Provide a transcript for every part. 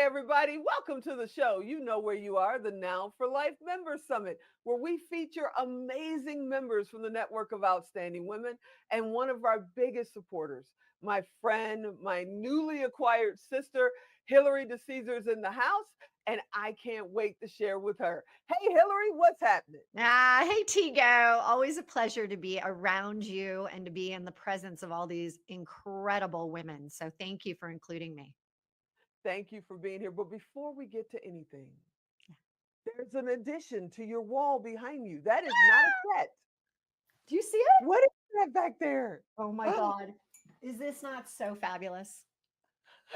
everybody. Welcome to the show. You know where you are, the Now for Life Members Summit, where we feature amazing members from the network of outstanding women. And one of our biggest supporters, my friend, my newly acquired sister, Hilary DeCesare, is in the house. And I can't wait to share with her. Hey, Hilary, what's happening? Hey, Tigo. Always a pleasure to be around you and to be in the presence of all these incredible women. So thank you for including me. Thank you for being here. But before we get to anything, there's an addition to your wall behind you. That is not a set. Do you see it? What is that back there? Oh my God. Is this not so fabulous?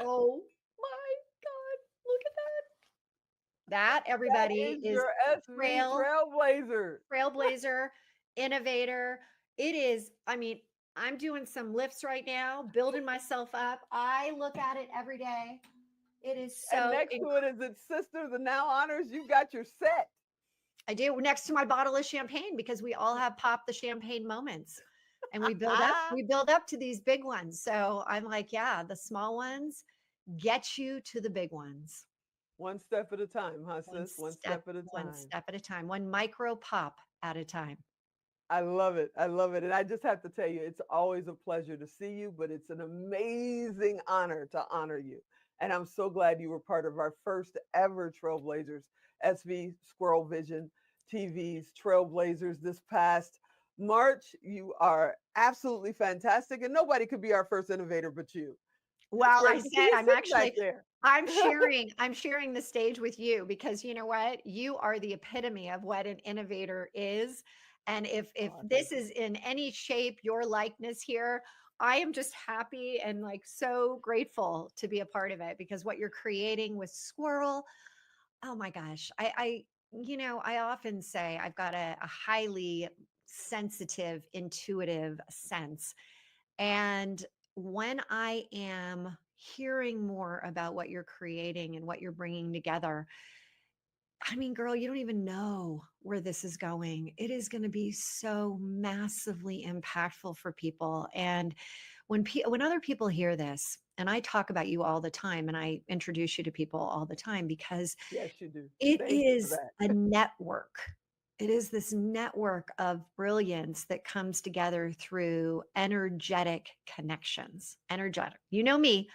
Oh my God. Look at that. That, That everybody, is is your SV trail Trailblazer. trailblazer, innovator. It is, I'm doing some lifts right now, building myself up. I look at it every day. It is And so next to it is its sister, the Now Honors. You got your set. I do next to my bottle of champagne because we all have pop the champagne moments and we build up to these big ones. So I'm like, yeah, the small ones get you to the big ones. One step at a time, huh, One sis? One step, step at a one time. step at a time, one micro pop at a time. I love it. I love it. And I just have to tell you, it's always a pleasure to see you, but it's an amazing honor to honor you. And I'm so glad you were part of our first ever Trailblazers, SV Squirrel Vision TV's Trailblazers this past March. You are absolutely fantastic. And nobody could be our first innovator but you. It's Well, I great to see said you sitting back there. I'm sharing the stage with you because you know what? You are the epitome of what an innovator is. And if Oh, this thank you. is in any shape your likeness here, I am just happy and like so grateful to be a part of it because what you're creating with Squirrel, oh my gosh. I often say I've got a highly sensitive, intuitive sense. And when I am hearing more about what you're creating and what you're bringing together, girl, you don't even know where this is going. It is going to be so massively impactful for people. And when other people hear this, and I talk about you all the time, and I introduce you to people all the time because Yes, you do. it Thank you for is a that. network. It is this network of brilliance that comes together through energetic connections. Energetic. You know me.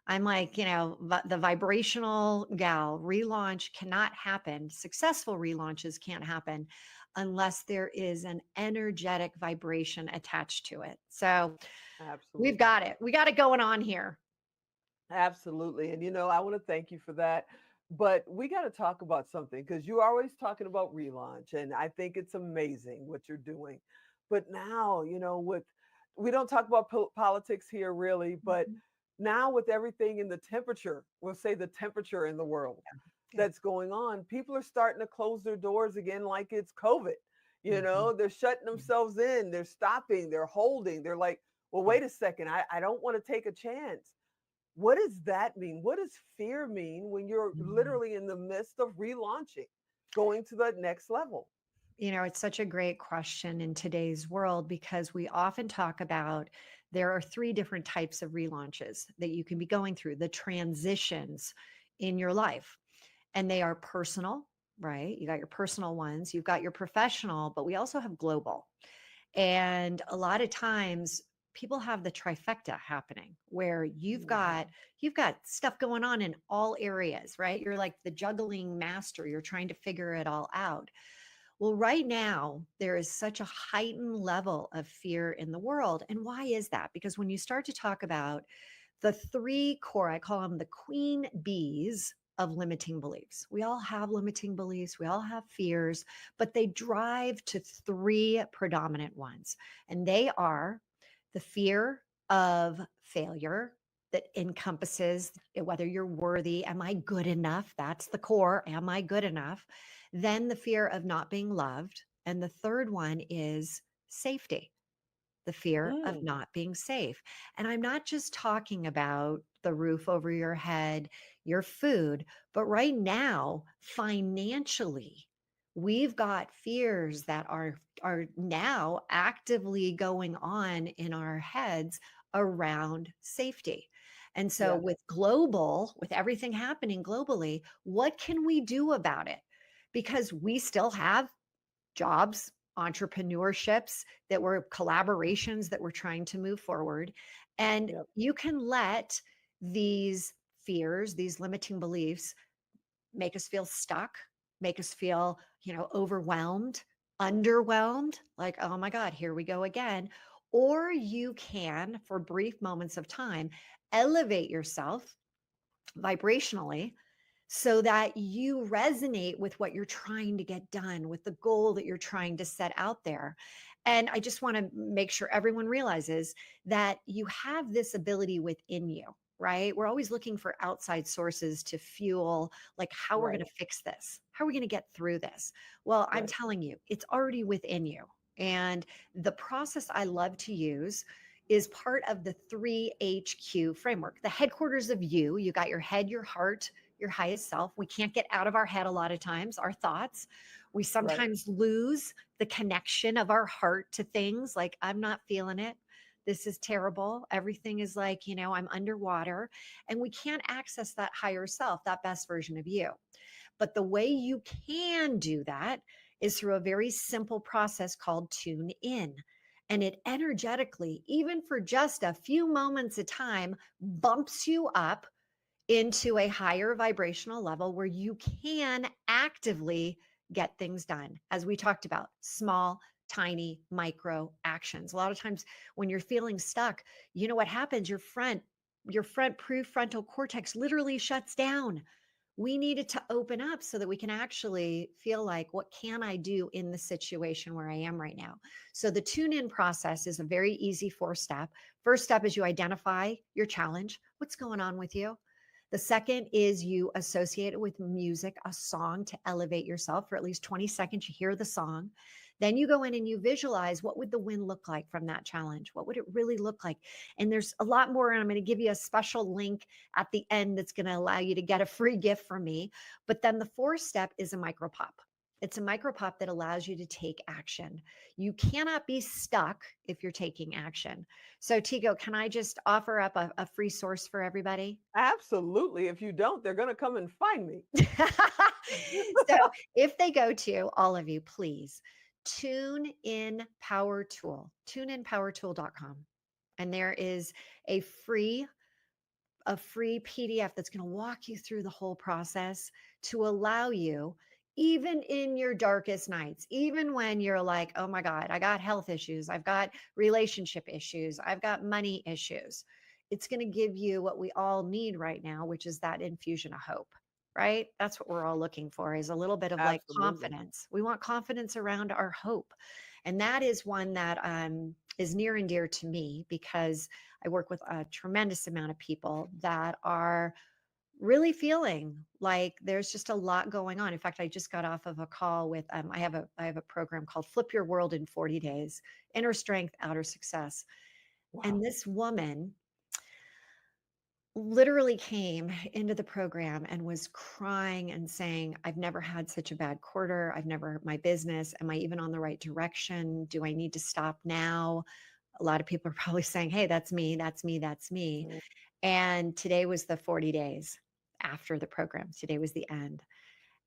I'm like, the vibrational gal. Relaunch cannot happen. Successful relaunches can't happen unless there is an energetic vibration attached to it. So we've Absolutely. got it. We got it going on here. Absolutely. And I want to thank you for that. But we got to talk about something because you're always talking about relaunch. And I think it's amazing what you're doing. But now, we don't talk about politics here really, but Mhm. now with everything in the temperature, we'll say the temperature in the world Yeah. that's going on, people are starting to close their doors again like it's COVID. Mhm. They're shutting themselves in, they're stopping, they're holding, they're like, well, Yeah. wait a second, I don't want to take a chance. What does that mean? What does fear mean when you're Mhm. literally in the midst of relaunching, going to the next level? It's such a great question in today's world because we often talk about there are three different types of relaunches that you can be going through, the transitions in your life. And they are personal, right? You got your personal ones, you've got your professional, but we also have global. And a lot of times people have the trifecta happening where Mhm. you've got stuff going on in all areas, right? You're like the juggling master, you're trying to figure it all out. Well, right now, there is such a heightened level of fear in the world. And why is that? Because when you start to talk about the three core, I call them the queen bees of limiting beliefs. We all have limiting beliefs, we all have fears, but they drive to three predominant ones. And they are the fear of failure that encompasses whether you're worthy. Am I good enough? That's the core. Am I good enough? Then the fear of not being loved. And the third one is safety, the fear of Mm. not being safe. And I'm not just talking about the roof over your head, your food, but right now, financially, we've got fears that are now actively going on in our heads around safety. And so Yeah. with everything happening globally, what can we do about it? Because we still have jobs, entrepreneurships that were collaborations that we're trying to move forward. And Yep. you can let these fears, these limiting beliefs make us feel stuck, make us feel, overwhelmed, underwhelmed, like, oh my God, here we go again. Or you can, for brief moments of time, elevate yourself vibrationally so that you resonate with what you're trying to get done, with the goal that you're trying to set out there. And I just want to make sure everyone realizes that you have this ability within you, right? We're always looking for outside sources to fuel, like, how we're going Right. to fix this, how are we going to get through this. Well, I'm Right. telling you, it's already within you. And the process I love to use is part of the 3HQ framework, the headquarters of you. You got your head, your heart, your highest self. We can't get out of our head a lot of times, our thoughts. We Right. sometimes lose the connection of our heart to things like, I'm not feeling it. This is terrible. Everything is like, I'm underwater. And we can't access that higher self, that best version of you. But the way you can do that is through a very simple process called tune in. And it energetically, even for just a few moments at time, bumps you up into a higher vibrational level where you can actively get things done. As we talked about, small, tiny, micro actions. A lot of times when you're feeling stuck, you know what happens? Your front prefrontal cortex literally shuts down. We need it to open up so that we can actually feel like, what can I do in the situation where I am right now? So the tune in process is a very easy 4 step. First step is you identify your challenge. What's going on with you? The second is you associate it with music, a song, to elevate yourself for at least 20 seconds. You hear the song. Then you go in and you visualize, what would the win look like from that challenge? What would it really look like? And there's a lot more. And I'm going to give you a special link at the end that's going to allow you to get a free gift from me. But then the fourth step is a micro pop. It's a micro pop that allows you to take action. You cannot be stuck if you're taking action. So, Tigo, can I just offer up a free source for everybody? Absolutely. If you don't, they're going to come and find me. So if they go to, all of you, please tune in power tool, tuneinpowertool.com. And there is a free PDF that's going to walk you through the whole process to allow you, even in your darkest nights, even when you're like, oh my God, I got health issues, I've got relationship issues, I've got money issues. It's going to give you what we all need right now, which is that infusion of hope, right? That's what we're all looking for, is a little bit of like Absolutely. confidence. We want confidence around our hope. And that is one that is near and dear to me because I work with a tremendous amount of people that are really feeling like there's just a lot going on. In fact, I just got off of a call with I have a program called Flip Your World in 40 Days, Inner Strength, Outer Success. And Wow. this woman literally came into the program and was crying and saying, I've never had such a bad quarter. I've never, my business, am I even on the right direction? Do I need to stop now? A lot of people are probably saying, hey, that's me, that's me, that's me. Mm. And today was the 40 days after the program. Today was the end.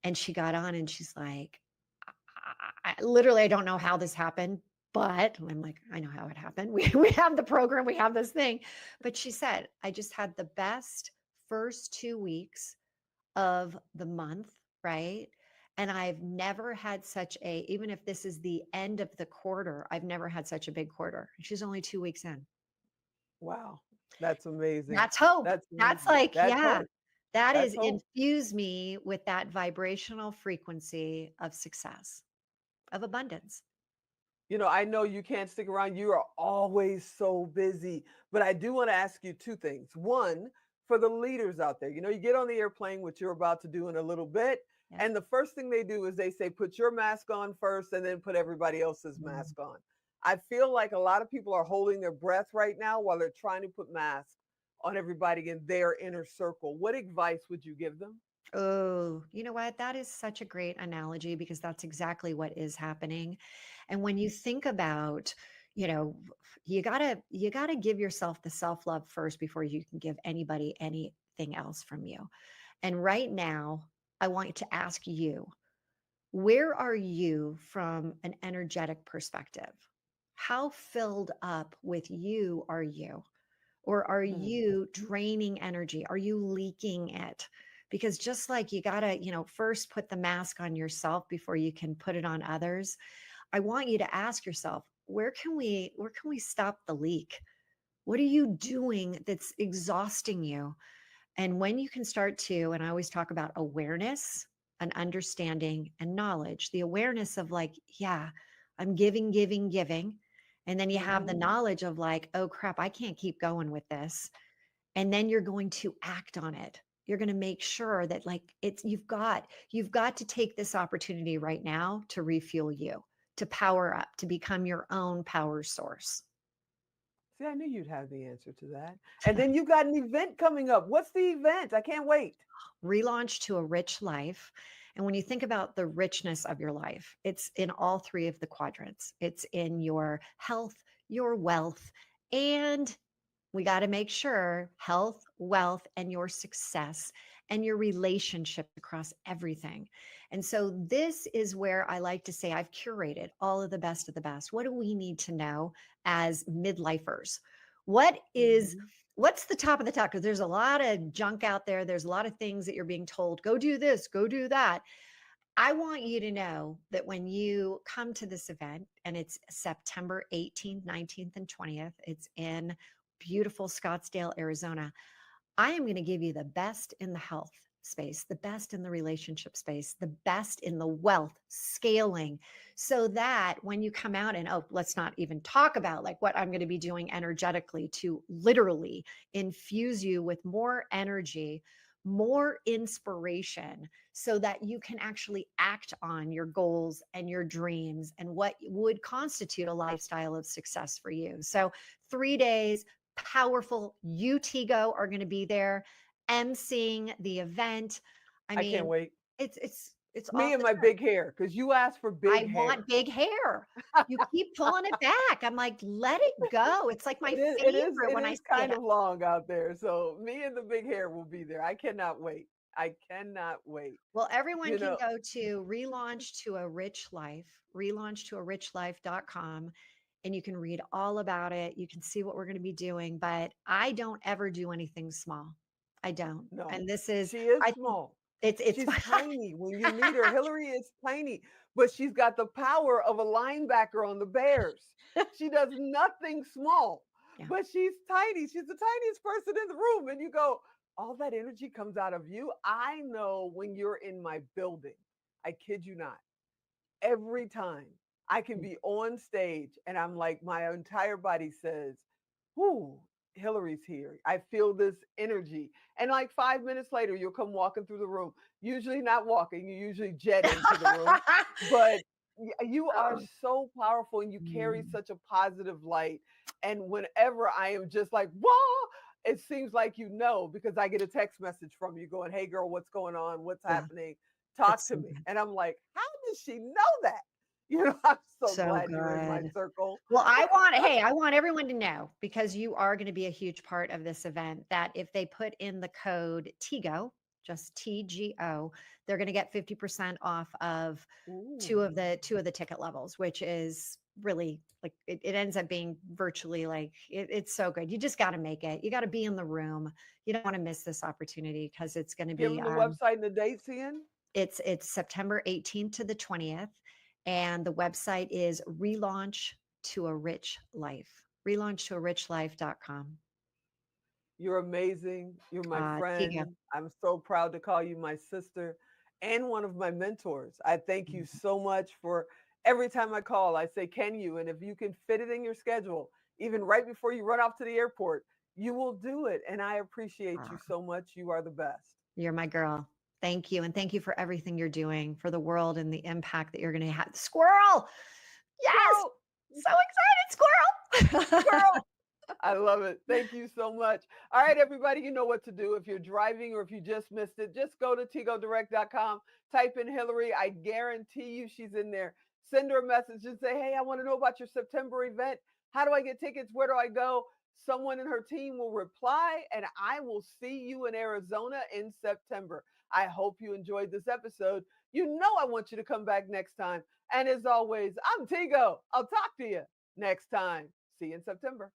And she got on and she's like, literally, I don't know how this happened, but I'm like, I know how it happened. We have the program, we have this thing. But she said, I just had the best first 2 weeks of the month, right? And I've never had such a, even if this is the end of the quarter, I've never had such a big quarter. She's only 2 weeks in. Wow. That's amazing. That's hope. That's That's amazing. like, That's yeah, hope. that That's is hope. infuse me with that vibrational frequency of success, of abundance. I know you can't stick around. You are always so busy. But I do want to ask you two things. One, for the leaders out there, you get on the airplane, which you're about to do in a little bit. Yeah. And the first thing they do is they say, put your mask on first and then put everybody else's Mm. mask on. I feel like a lot of people are holding their breath right now while they're trying to put masks on everybody in their inner circle. What advice would you give them? Oh, you know what? That is such a great analogy because that's exactly what is happening. And when you think about, you know, you gotta give yourself the self-love first before you can give anybody anything else from you. And right now, I want to ask you, where are you from an energetic perspective? How filled up with you are you? Or are Hmm. you draining energy? Are you leaking it? Because just like you got to, first put the mask on yourself before you can put it on others, I want you to ask yourself, where can we stop the leak? What are you doing that's exhausting you? And when you can start to, and I always talk about awareness and understanding and knowledge, the awareness of like, yeah, I'm giving, giving, giving. And then you have the Hmm. knowledge of like, oh crap, I can't keep going with this. And then you're going to act on it. You're going to make sure that like it's you've got to take this opportunity right now to refuel you, to power up, to become your own power source. See, I knew you'd have the answer to that. And then you got an event coming up. What's the event? I can't wait. Relaunch to a rich life. And when you think about the richness of your life, it's in all three of the quadrants. It's in your health, your wealth, and we got to make sure health, wealth, and your success and your relationship across everything. And so, this is where I like to say I've curated all of the best of the best. What do we need to know as midlifers? What is Hmm. what's the top of the top? Because there's a lot of junk out there. There's a lot of things that you're being told, go do this, go do that. I want you to know that when you come to this event, and it's September 18th, 19th, and 20th, it's in beautiful Scottsdale, Arizona. I am going to give you the best in the health space, the best in the relationship space, the best in the wealth scaling, so that when you come out and, oh, let's not even talk about like what I'm going to be doing energetically to literally infuse you with more energy, more inspiration, so that you can actually act on your goals and your dreams and what would constitute a lifestyle of success for you. So, 3 days, powerful. You, Tigo, are going to be there emceeing the event. I I can't mean, wait. it's Me off and the my chart. big hair, because you asked for I big want hair. big hair. You keep pulling it back. I'm like, let it go. It's like my favorite It when I is see it. kind of long out there. So me and the big hair will be there. I cannot wait. I cannot wait. Well, everyone You can know, go to relaunch to a rich life, relaunch to a rich life.com, and you can read all about it. You can see what we're going to be doing, but I don't ever do anything small. I don't. no, And this is, she is I think small. it's She's tiny. When you meet her, Hillary is tiny, but she's got the power of a linebacker on the Bears. She does nothing small, yeah. but she's tiny. She's the tiniest person in the room. And you go, all that energy comes out of you. I know when you're in my building, I kid you not, every time I can be on stage and I'm like, my entire body says, whoo, Hillary's here. I feel this energy. And like 5 minutes later, you'll come walking through the room. Usually not walking, you usually jet into the room. But you are Oh. so powerful and you carry Mm, such a positive light. And whenever I am just like, whoa, it seems like you know, because I get a text message from you going, hey girl, what's going on? What's yeah, happening? Talk it's to so me. good. And I'm like, how does she know that? I'm so So glad you're in my good. circle. Well, hey, I want everyone to know, because you are going to be a huge part of this event, that if they put in the code TIGO, just TGO, they're going to get 50% off of two Ooh. of the ticket levels, which is really like it ends up being virtually like it's so good. You just got to make it. You got to be in the room. You don't want to miss this opportunity because it's going to Give be them the website and the dates again. it's September 18th to the 20th, and the website is relaunch to a rich life. Relaunch to a rich life.com. You're amazing. You're my Tiga. friend. I'm so proud to call you my sister and one of my mentors. I thank you so much for every time I call, I say, can you? And if you can fit it in your schedule, even right before you run off to the airport, you will do it. And I appreciate you Ah, so much. You are the best. you're my girl. Thank you. And thank you for everything you're doing for the world and the impact that you're going to have. Squirrel. Yes. Squirrel, So excited, squirrel. squirrel. I love it. Thank you so much. All right, everybody, you know what to do. If you're driving or if you just missed it, just go to tigodirect.com, type in Hillary. I guarantee you she's in there. Send her a message and say, hey, I want to know about your September event. How do I get tickets? Where do I go? Someone in her team will reply, and I will see you in Arizona in September. I hope you enjoyed this episode. You know I want you to come back next time. And as always, I'm Tigo. I'll talk to you next time. See you in September.